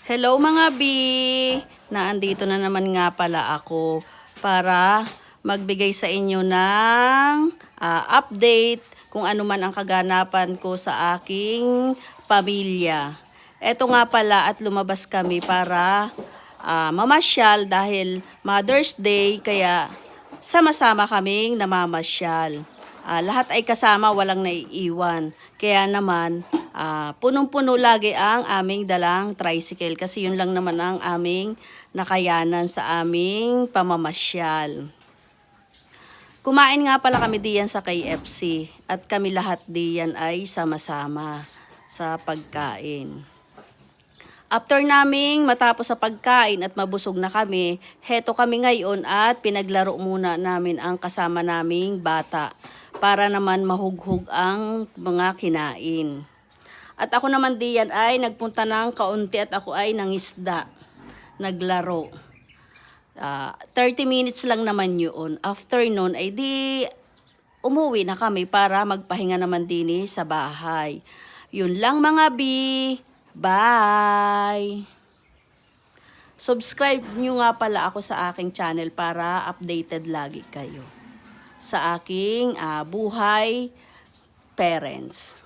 Hello mga B! Naandito na naman nga pala ako para magbigay sa inyo ng update kung ano man ang kaganapan ko sa aking pamilya. Eto nga pala at lumabas kami para mamasyal dahil Mother's Day kaya sama-sama kaming namamasyal. Lahat ay kasama, walang naiiwan. Kaya naman, punong-puno lagi ang aming dalang tricycle kasi yun lang naman ang aming nakayanan sa aming pamamasyal. Kumain nga pala kami diyan sa KFC at kami lahat diyan ay sama-sama sa pagkain. After naming matapos sa pagkain at mabusog na kami, heto kami ngayon at pinaglaro muna namin ang kasama naming bata para naman mahughog ang mga kinain. At ako naman diyan ay nagpunta ng kaunti at ako ay nangisda, naglaro. 30 minutes lang naman yun. After nun ay di umuwi na kami para magpahinga naman din sa bahay. Yun lang mga B. Bye! Subscribe nyo nga pala ako sa aking channel para updated lagi kayo sa aking buhay parents.